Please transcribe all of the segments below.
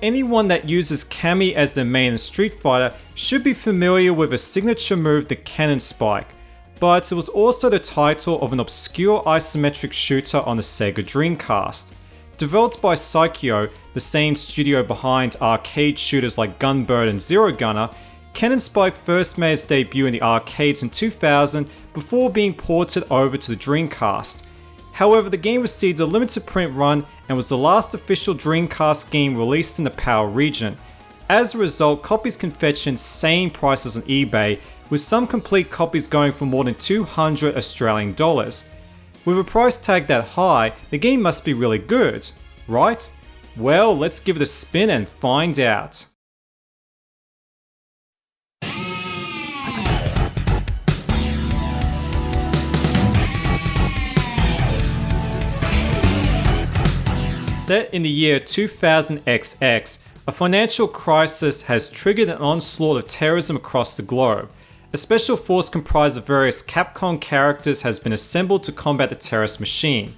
anyone that uses Kami as their main in Street Fighter should be familiar with a signature move, the Cannon Spike, but it was also the title of an obscure isometric shooter on the Sega Dreamcast. Developed by Psikyo, the same studio behind arcade shooters like Gunbird and Zero Gunner, Cannon Spike first made its debut in the arcades in 2000 before being ported over to the Dreamcast. However, the game received a limited print run and was the last official Dreamcast game released in the PAL region. As a result, copies can fetch insane prices on eBay, with some complete copies going for more than 200 Australian dollars. With a price tag that high, the game must be really good, right? Well, let's give it a spin and find out. Set in the year 2000XX, a financial crisis has triggered an onslaught of terrorism across the globe. A special force comprised of various Capcom characters has been assembled to combat the terrorist machine.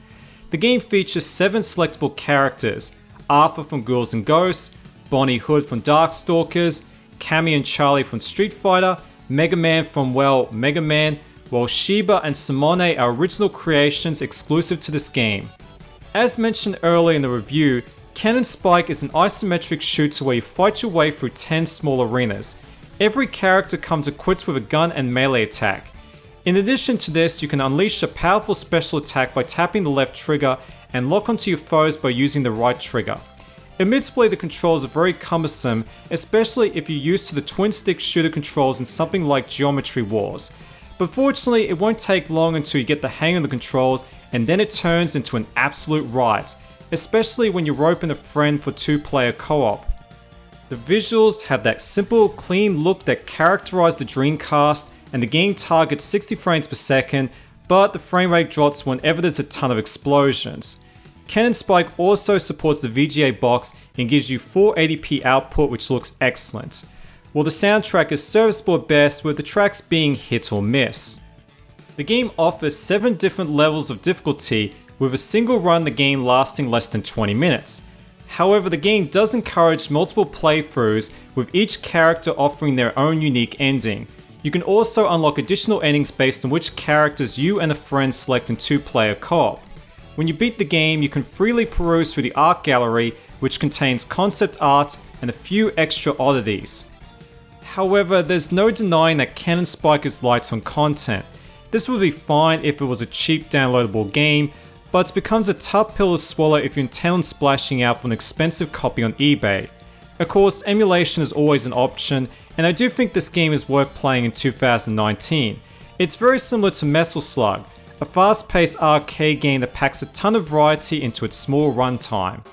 The game features 7 selectable characters: Arthur from Ghouls and Ghosts, Bonnie Hood from Darkstalkers, Cammy and Charlie from Street Fighter, Mega Man from, well, Mega Man, while Shiba and Simone are original creations exclusive to this game. As mentioned earlier in the review, Cannon Spike is an isometric shooter where you fight your way through 10 small arenas. Every character comes equipped with a gun and melee attack. In addition to this, you can unleash a powerful special attack by tapping the left trigger and lock onto your foes by using the right trigger. Admittedly, the controls are very cumbersome, especially if you're used to the twin-stick shooter controls in something like Geometry Wars. But fortunately, it won't take long until you get the hang of the controls, and then it turns into an absolute riot, especially when you rope in a friend for 2-player co-op. The visuals have that simple, clean look that characterized the Dreamcast, and the game targets 60 frames per second, but the frame rate drops whenever there's a ton of explosions. Cannon Spike also supports the VGA box and gives you 480p output, which looks excellent, while the soundtrack is serviceable at best, with the tracks being hit or miss. The game offers 7 different levels of difficulty, with a single run the game lasting less than 20 minutes. However, the game does encourage multiple playthroughs, with each character offering their own unique ending. You can also unlock additional endings based on which characters you and a friend select in 2-player co-op. When you beat the game, you can freely peruse through the art gallery, which contains concept art and a few extra oddities. However, there's no denying that Cannon Spike is light on content. This would be fine if it was a cheap downloadable game, but it becomes a tough pill to swallow if you intend on splashing out for an expensive copy on eBay. Of course, emulation is always an option, and I do think this game is worth playing in 2019. It's very similar to Metal Slug, a fast-paced arcade game that packs a ton of variety into its small runtime.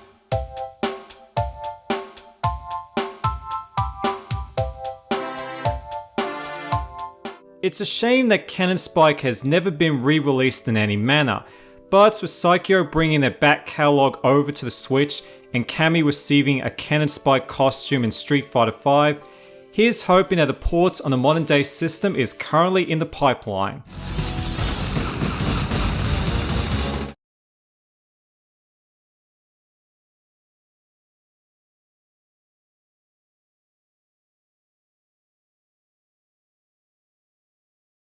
It's a shame that Cannon Spike has never been re-released in any manner, but with Psikyo bringing their back catalogue over to the Switch and Cammy receiving a Cannon Spike costume in Street Fighter V, here's hoping that a port on a modern day system is currently in the pipeline.